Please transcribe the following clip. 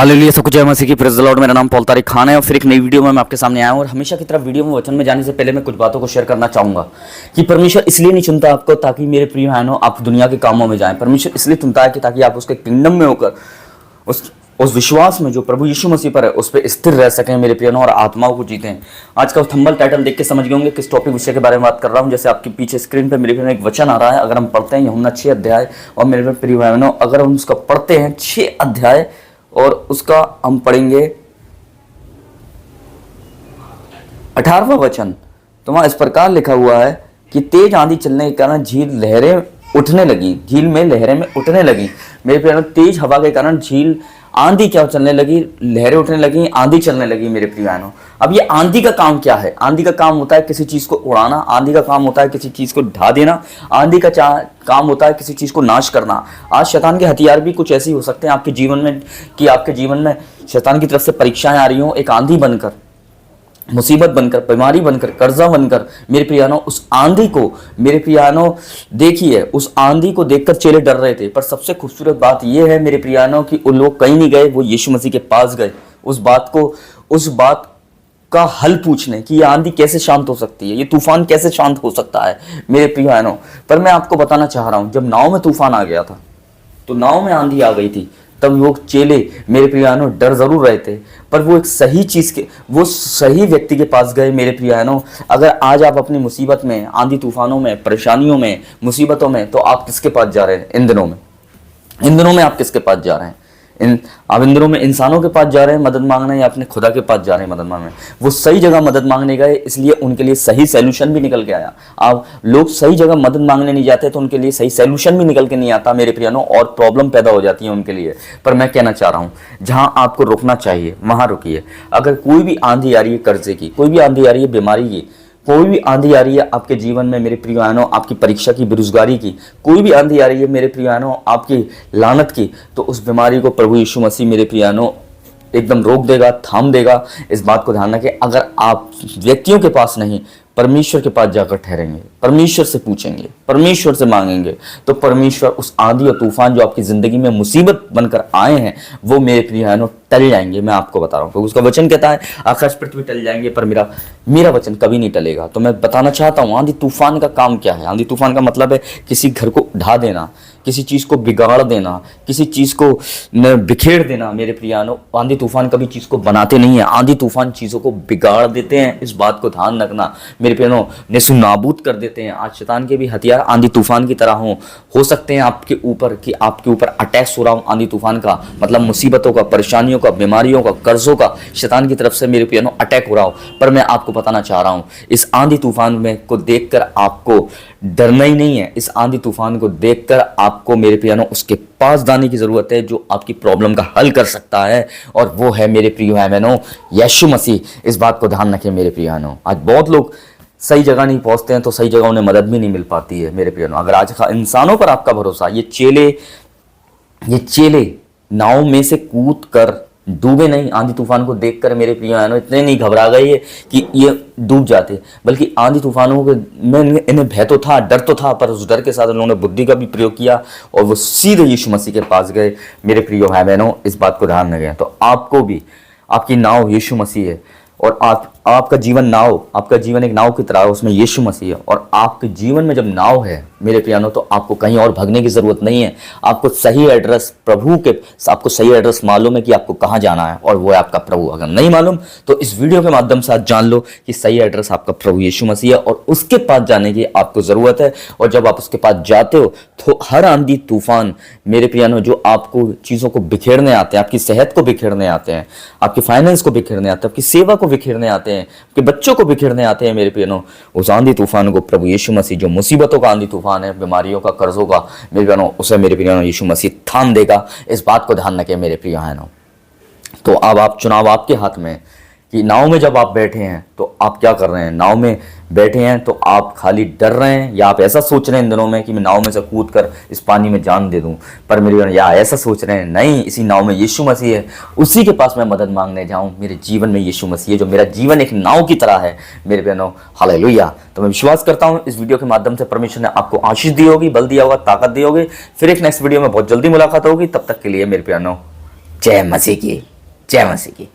Hallelujah, सब कुछ जय मसीह की, प्रेज़ द लॉर्ड। मेरा नाम पॉल तारिक खान है और फिर एक नई वीडियो में मैं आपके सामने आया हूं। और हमेशा की तरह वीडियो में वचन में जाने से पहले मैं कुछ बातों को शेयर करना चाहूंगा कि परमेश्वर इसलिए नहीं चुनता आपको ताकि मेरे प्रिय बहनों आप दुनिया के कामों में जाएं। परमेश्वर इसलिए चुनता है कि ताकि आप उसके किंगडम में होकर उस विश्वास में जो प्रभु यीशु मसीह पर है उस पर स्थिर रह सकें मेरे प्रियनों, और आत्माओं को जीतें। आज का थंबनेल टाइटल देख के समझ गए होंगे किस टॉपिक विषय के बारे में बात कर रहा हूं। जैसे आपके पीछे स्क्रीन पे मेरे प्रियनों एक वचन आ रहा है, अगर हम पढ़ते हैं यूहन्ना 6 अध्याय, और मेरे प्रिय बहनों अगर हम उसका पढ़ते हैं 6 अध्याय और उसका हम पढ़ेंगे 18वां वचन, तो वहां इस प्रकार लिखा हुआ है कि तेज आंधी चलने के कारण झील में लहरें उठने लगी। मेरे प्रिय, तेज हवा के कारण झील आंधी क्या चलने लगी, लहरें उठने लगी, आंधी चलने लगी मेरे प्रिय बहनों। अब ये आंधी का काम क्या है? आंधी का काम होता है किसी चीज को उड़ाना, आंधी का काम होता है किसी चीज को ढा देना, आंधी का काम होता है किसी चीज को नाश करना। आज शैतान के हथियार भी कुछ ऐसे ही हो सकते हैं आपके जीवन में कि आपके जीवन में शैतान की तरफ से परीक्षाएं आ रही हो, एक आंधी बनकर, मुसीबत बनकर, बीमारी बनकर, कर्जा बनकर। मेरे प्रियानो, उस आंधी को मेरे प्रियानो देखिए, उस आंधी को देखकर चेले डर रहे थे। पर सबसे खूबसूरत बात यह है मेरे प्रियानो कि उन लोग कहीं नहीं गए, वो यीशु मसीह के पास गए उस बात का हल पूछने कि ये आंधी कैसे शांत हो सकती है, ये तूफान कैसे शांत हो सकता है मेरे प्रियानो। पर मैं आपको बताना चाह रहा हूं, जब नाव में तूफान आ गया था, तो नाव में आंधी आ गई थी, तब लोग चेले मेरे प्रियानो डर जरूर रहे थे, पर वो एक वो सही व्यक्ति के पास गए मेरे प्रियानो। अगर आज आप अपनी मुसीबत में, आंधी तूफानों में, परेशानियों में, मुसीबतों में, तो आप किसके पास जा रहे हैं इन दिनों में आप किसके पास जा रहे हैं? आप इन दिनों में इंसानों के पास जा रहे हैं मदद मांगने, या अपने खुदा के पास जा रहे हैं मदद मांगने? वो सही जगह मदद मांगने गए, इसलिए उनके लिए सही सैल्यूशन भी निकल के आया। आप लोग सही जगह मदद मांगने नहीं जाते तो उनके लिए सही सैल्यूशन भी निकल के नहीं आता मेरे प्रियनों, और प्रॉब्लम पैदा हो जाती है उनके लिए। पर मैं कहना चाह रहा हूँ, जहां आपको रुकना चाहिए वहां रुकिए। अगर कोई भी आंधी आ रही है कर्जे की, कोई भी आंधी आ रही है बीमारी की, कोई भी आंधी आ रही है आपके जीवन में मेरे प्रियनों, आपकी परीक्षा की, बेरोजगारी की, कोई भी आंधी आ रही है मेरे प्रियनों आपकी लानत की, तो उस बीमारी को प्रभु यीशु मसीह मेरे प्रियनों एकदम रोक देगा, थाम देगा। इस बात को ध्यान रखें। अगर आप व्यक्तियों के पास नहीं, परमेश्वर के पास जाकर ठहरेंगे, परमेश्वर से पूछेंगे, परमेश्वर से मांगेंगे, तो परमेश्वर उस आंधी और तूफान जो आपकी जिंदगी में मुसीबत बनकर आए हैं वो मेरे प्रियनों टल जाएंगे। मैं आपको बता रहा हूँ, तो उसका वचन कहता है आकाश पृथ्वी टल जाएंगे पर मेरा वचन कभी नहीं टलेगा। तो मैं बताना चाहता हूँ, आंधी तूफान का काम क्या है? आंधी तूफान का मतलब है किसी घर को ढा देना, किसी चीज को बिगाड़ देना, किसी चीज को बिखेर देना मेरे प्रियानो। आंधी तूफान कभी चीज को बनाते नहीं है, आंधी तूफान चीजों को बिगाड़ देते हैं। इस बात को ध्यान रखना मेरे प्रियानो, नेस्तनाबूद कर देते हैं। आज शैतान के भी हथियार आंधी तूफान की तरह हो सकते हैं आपके ऊपर, कि आपके ऊपर अटैक हो रहा हूं आंधी तूफान का, मतलब मुसीबतों का, परेशानियों का, बीमारियों का, कर्जों का, शैतान की तरफ से मेरे प्रियानो अटैक हो रहा हो। पर मैं आपको बताना चाह रहा हूं, इस आंधी तूफान में को देखकर आपको डरना ही नहीं है। इस आंधी तूफान को देखकर आपको मेरे प्रियनों उसके पास जाने की जरूरत है जो आपकी प्रॉब्लम का हल कर सकता है, और वो है मेरे प्रिय बहनों यीशु मसीह। इस बात को ध्यान रखें मेरे प्रिय बहनों। आज बहुत लोग सही जगह नहीं पहुंचते हैं तो सही जगह उन्हें मदद भी नहीं मिल पाती है मेरे प्रियनों। अगर आज इंसानों पर आपका भरोसा, ये चेले नाव में से कूद कर डूबे नहीं, आंधी तूफान को देखकर मेरे प्रिय बहनों इतने नहीं घबरा गए कि ये डूब जाते, बल्कि आंधी तूफानों के में इन्हें भय तो था, डर तो था, पर उस डर के साथ उन्होंने बुद्धि का भी प्रयोग किया और वो सीधे यीशु मसीह के पास गए मेरे प्रिय भाई बहनों। इस बात को ध्यान रखें। तो आपको भी, आपकी नाव यीशु मसीह है, और आपका जीवन एक नाव की तरह है, उसमें यीशु मसीह है। और आपके जीवन में जब नाव है मेरे प्रियानो, तो आपको कहीं और भागने की जरूरत नहीं है। आपको सही एड्रेस आपको सही एड्रेस मालूम है कि आपको कहाँ जाना है, और वो है आपका प्रभु। अगर नहीं मालूम तो इस वीडियो के माध्यम से आज जान लो कि सही एड्रेस आपका प्रभु यीशु मसीह है, और उसके पास जाने की आपको जरूरत है। और जब आप उसके पास जाते हो तो हर आंधी तूफान मेरे प्रियानो जो आपको चीजों को बिखेरने आते हैं, आपकी सेहत को बिखेरने आते हैं, आपके फाइनेंस को बिखेरने आते हैं, आपकी सेवा को बिखेरने आते हैं, आपके बच्चों को बिखेरने आते हैं मेरे प्रियनों, उस आंधी तूफान को प्रभु यीशु मसीह, जो मुसीबतों का आंधी तूफान है, बीमारियों का, कर्जों का मेरे प्रियनों, उसे मेरे प्रियनों यीशु मसीह थाम देगा। इस बात को ध्यान रखें मेरे प्रिय बहनों। तो अब आप चुनाव आपके हाथ में, कि नाव में जब आप बैठे हैं तो आप क्या कर रहे हैं? नाव में बैठे हैं तो आप खाली डर रहे हैं, या आप ऐसा सोच रहे हैं इन दिनों में कि मैं नाव में से कूद कर इस पानी में जान दे दूं? पर मेरे, या ऐसा सोच रहे हैं नहीं, इसी नाव में यीशु मसीह है, उसी के पास मैं मदद मांगने जाऊं। मेरे जीवन में यीशु मसीह है, जो मेरा जीवन एक नाव की तरह है मेरे बहनों। हालेलुया। तो मैं विश्वास करता हूं इस वीडियो के माध्यम से परमेश्वर ने आपको आशीष दी होगी, बल दिया होगा, ताकत दी होगी। फिर एक नेक्स्ट वीडियो में बहुत जल्दी मुलाकात होगी। तब तक के लिए मेरे बहनों जय मसीह की। जय मसीह की।